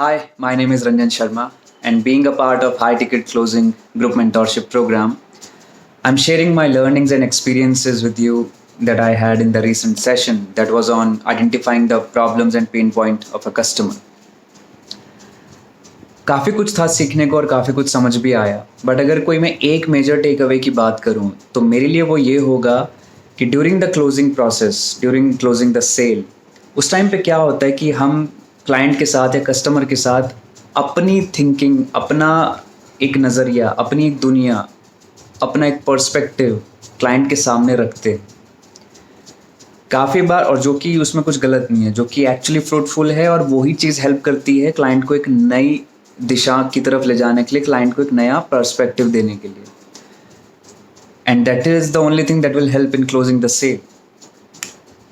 Hi, my name is Ranjan Sharma, and being a part of High Ticket Closing Group Mentorship Program, I'm sharing my learnings and experiences with you that I had in the recent session that was on identifying the problems and pain point of a customer. काफ़ी कुछ था सीखने को और काफ़ी कुछ समझ भी आया, बट अगर कोई मैं एक मेजर टेक अवे की बात करूं तो मेरे लिए वो ये होगा कि during the closing process, during closing the sale, उस टाइम पे क्या होता है कि हम क्लाइंट के साथ या कस्टमर के साथ अपनी थिंकिंग, अपना एक नज़रिया, अपनी एक दुनिया, अपना एक पर्सपेक्टिव क्लाइंट के सामने रखते काफ़ी बार, और जो कि उसमें कुछ गलत नहीं है, जो कि एक्चुअली फ्रूटफुल है, और वही चीज़ हेल्प करती है क्लाइंट को एक नई दिशा की तरफ ले जाने के लिए, क्लाइंट को एक नया पर्सपेक्टिव देने के लिए. And that is the only thing that will help in closing the sale.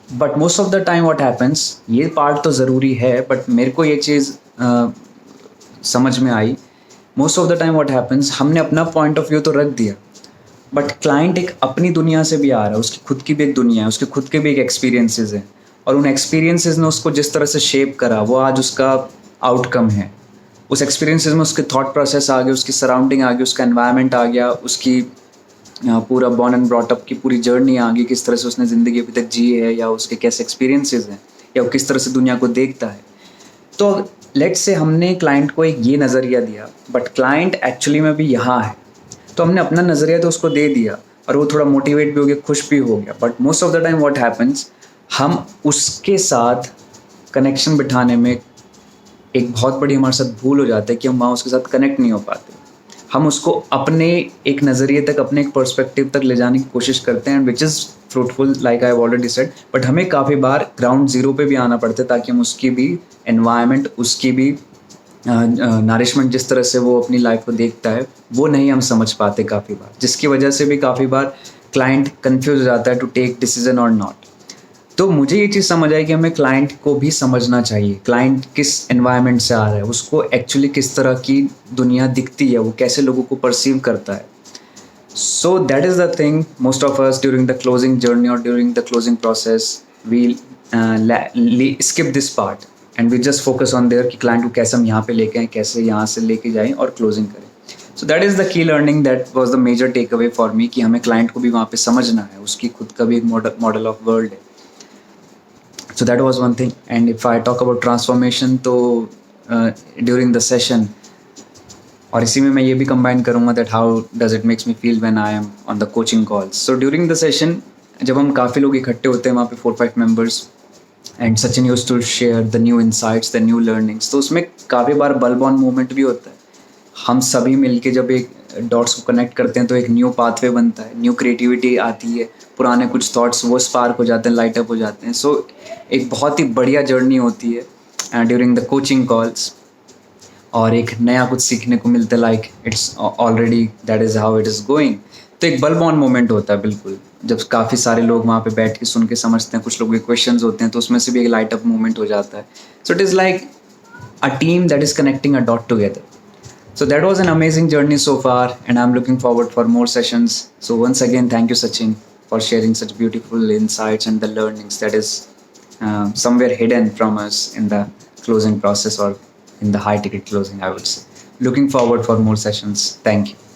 But most of the time what happens, ये पार्ट तो ज़रूरी है, बट मेरे को ये चीज़ समझ में आई. Most of the time what happens, हमने अपना पॉइंट ऑफ व्यू तो रख दिया, बट क्लाइंट एक अपनी दुनिया से भी आ रहा है, उसकी खुद की भी एक दुनिया है, उसके खुद के भी एक एक्सपीरियंसेस हैं, और उन एक्सपीरियंसेस ने उसको जिस तरह से शेप करा, वो आज उसका आउटकम है. उस एक्सपीरियंसेस में उसके थॉट प्रोसेस आ गए, उसकी सराउंडिंग आ गई, उसका एनवायरनमेंट आ गया, उसकी पूरा बॉर्न एंड ब्रॉट अप की पूरी जर्नी आ गई, किस तरह से उसने ज़िंदगी अभी तक जी है, या उसके कैसे एक्सपीरियंसेस हैं, या वो किस तरह से दुनिया को देखता है. तो लेट्स से हमने क्लाइंट को एक ये नज़रिया दिया, बट क्लाइंट एक्चुअली में भी यहाँ है, तो हमने अपना नज़रिया तो उसको दे दिया, और वो थोड़ा मोटिवेट भी हो गया, खुश भी हो गया. But most of the time what happens, हम उसके साथ कनेक्शन बिठाने में एक बहुत बड़ी हमारे साथ भूल हो जाता है कि हम वहाँ उसके साथ कनेक्ट नहीं हो पाते. हम उसको अपने एक नज़रिए तक, अपने एक पर्सपेक्टिव तक ले जाने की कोशिश करते हैं, which is fruitful like I have already said. But हमें काफ़ी बार ग्राउंड ज़ीरो पे भी आना पड़ता है, ताकि हम उसकी भी एनवायरनमेंट, उसकी भी नरिशमेंट, जिस तरह से वो अपनी लाइफ को देखता है, वो नहीं हम समझ पाते काफ़ी बार, जिसकी वजह से भी काफ़ी बार क्लाइंट कंफ्यूज हो जाता है टू टेक डिसीजन और नॉट. तो मुझे ये चीज़ समझ आई कि हमें क्लाइंट को भी समझना चाहिए, क्लाइंट किस एनवायरनमेंट से आ रहा है, उसको एक्चुअली किस तरह की दुनिया दिखती है, वो कैसे लोगों को परसीव करता है. So that is the thing, most of us during the closing journey और during the closing process we skip this part and we just focus on there कि क्लाइंट को कैसे हम यहाँ पे लेके आएँ, कैसे यहाँ से लेके जाएँ और क्लोजिंग करें. So that is the key learning, that was the major take away for me, कि हमें क्लाइंट को भी वहाँ पे समझना है, उसकी खुद का भी एक मॉडल ऑफ वर्ल्ड है. So that was one thing. And if I talk about transformation, तो during the session, और इसी में मैं ये भी combine करूँगा that how does it makes me feel when I am on the coaching calls. So during the session, जब हम काफ़ी लोग इकट्ठे होते हैं वहाँ पे 4-5 members, and Sachin used to share the new insights, the new learnings. तो उसमें काफ़ी बार bulb on moment भी होता है. हम सभी मिलके जब एक डॉट्स को कनेक्ट करते हैं तो एक न्यू पाथवे बनता है, न्यू क्रिएटिविटी आती है, पुराने कुछ थॉट्स वो स्पार्क हो जाते हैं, लाइट अप हो जाते हैं. सो एक बहुत ही बढ़िया जर्नी होती है ड्यूरिंग द कोचिंग कॉल्स, और एक नया कुछ सीखने को मिलता है, like it's already that is how it is going. तो एक बल्ब ऑन मोमेंट होता है बिल्कुल, जब काफ़ी सारे लोग वहाँ पे बैठ के सुन के समझते हैं, कुछ लोग के क्वेश्चंस होते हैं, तो उसमें से भी एक लाइट अप मोमेंट हो जाता है. So it is like a team that is connecting a dot together. So that was an amazing journey so far, and I'm looking forward for more sessions. So once again, thank you, Sachin, for sharing such beautiful insights and the learnings that is somewhere hidden from us in the closing process, or in the high ticket closing, I would say. Looking forward for more sessions. Thank you.